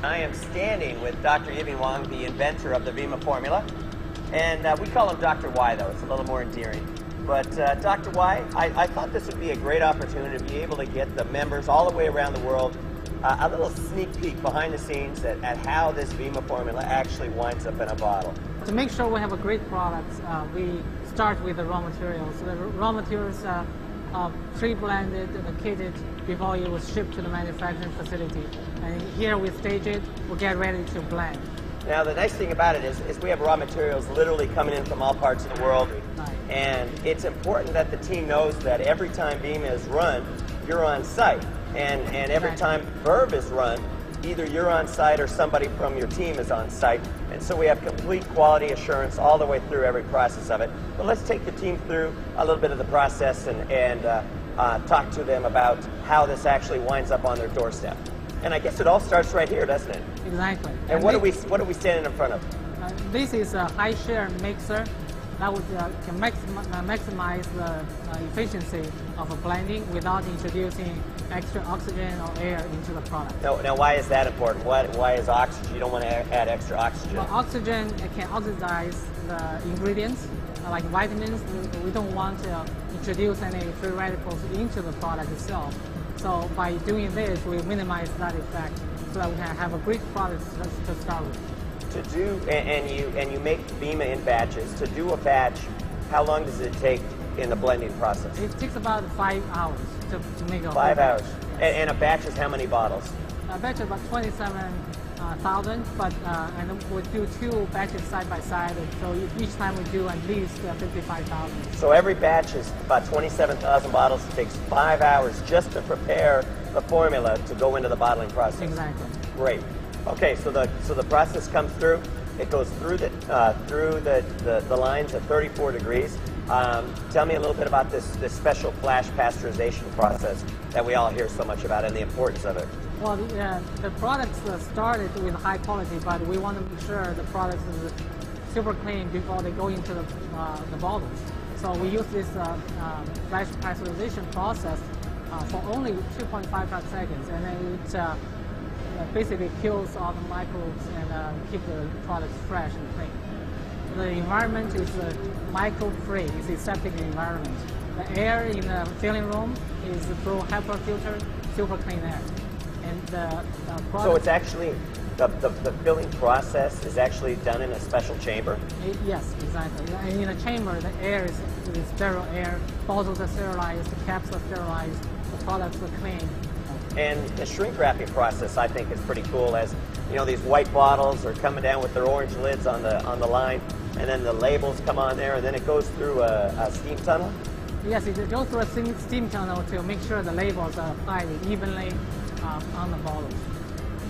I am standing with Dr. Yibing Wang, the inventor of the Vemma Formula. And we call him Dr. Y, though. It's a little more endearing. But Dr. Y, I thought this would be a great opportunity to be able to get the members all the way around the world a little sneak peek behind the scenes at how this Vemma Formula actually winds up in a bottle. To make sure we have a great product, we start with the raw materials. So the raw materials are pre-blended and kitted before it was shipped to the manufacturing facility. And here we stage it, we get ready to blend. Now the nice thing about it is we have raw materials literally coming in from all parts of the world. Right. And it's important that the team knows that every time Vemma is run, you're on site. And every time Verve is run, either you're on site or somebody from your team is on site. And so we have complete quality assurance all the way through every process of it. But let's take the team through a little bit of the process and talk to them about how this actually winds up on their doorstep. And I guess it all starts right here, doesn't it? Exactly. And what are we standing in front of? This is a high-share mixer that would can maximize the efficiency of a blending without introducing extra oxygen or air into the product. Now why is that important? Why is oxygen? You don't want to add extra oxygen. Well, oxygen can oxidize the ingredients, like vitamins. We don't want to introduce any free radicals into the product itself. So by doing this, we minimize that effect so that we can have a great product to start with. To do, and you make Vemma in batches. To do a batch, how long does it take in the blending process? It takes about 5 hours to make a 5 hours. Yes. And a batch is how many bottles? A batch is about 27,000, but and we do 2 batches side by side, so each time we do at least 55,000. So every batch is about 27,000 bottles. It takes 5 hours just to prepare the formula to go into the bottling process. Exactly. Great. Okay, so the process comes through. It goes through the lines at 34 degrees. Tell me a little bit about this special flash pasteurization process that we all hear so much about and the importance of it. Well, the products started with high quality, but we want to make sure the products is super clean before they go into the bottles. So we use this flash pasteurization process for only 2.55 seconds, and then it basically kills all the microbes and keep the products fresh and clean. The environment is microbe-free. It's a aseptic environment. The air in the filling room is through HEPA filter, super clean air. And the product, so it's actually, the filling process is actually done in a special chamber? Yes, exactly. And in a chamber, the air is sterile air, bottles are sterilized, the caps are sterilized, the products are clean. And the shrink wrapping process, I think, is pretty cool. As you know, these white bottles are coming down with their orange lids on the line, and then the labels come on there, and then it goes through a steam tunnel. Yes, it goes through a steam tunnel to make ssure the labels are applied evenly on the bottles.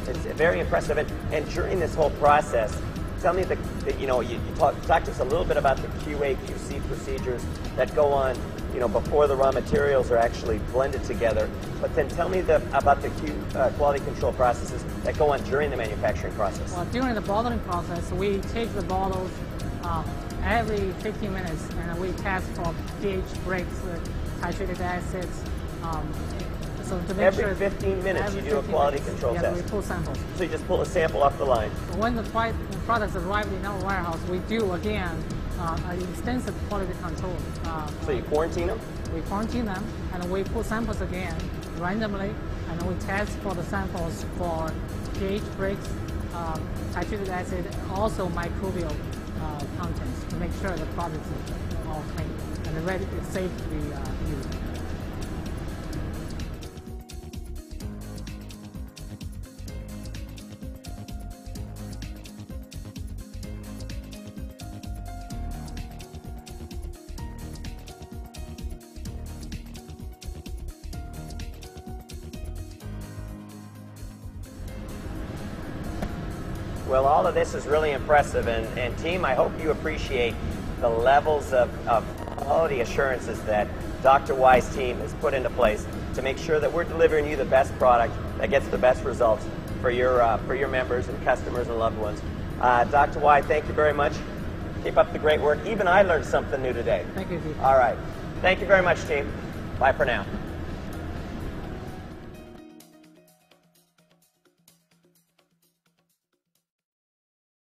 It's very impressive. And during this whole process, tell me you talk to us a little bit about the QA/QC procedures that go on, before the raw materials are actually blended together. But then tell me about the quality control processes that go on during the manufacturing process. Well, during the bottling process, we take the bottles every 15 minutes and we test for pH breaks, titrated acids. So to make every 15 minutes you do a quality control test? Yes, we pull samples. So you just pull a sample off the line? When the products arrive in our warehouse, we do, again, an extensive quality control. So you quarantine them? We quarantine them, and we pull samples again randomly, and we test for the samples for pH breaks, titrated acid, also microbial contents to make sure the products are all clean and ready, it's safe to be used. Well, all of this is really impressive, and team, I hope you appreciate the levels of quality assurances that Dr. Y's team has put into place to make sure that we're delivering you the best product that gets the best results for your members and customers and loved ones. Dr. Y, thank you very much. Keep up the great work. Even I learned something new today. Thank you, Steve. All right. Thank you very much, team. Bye for now.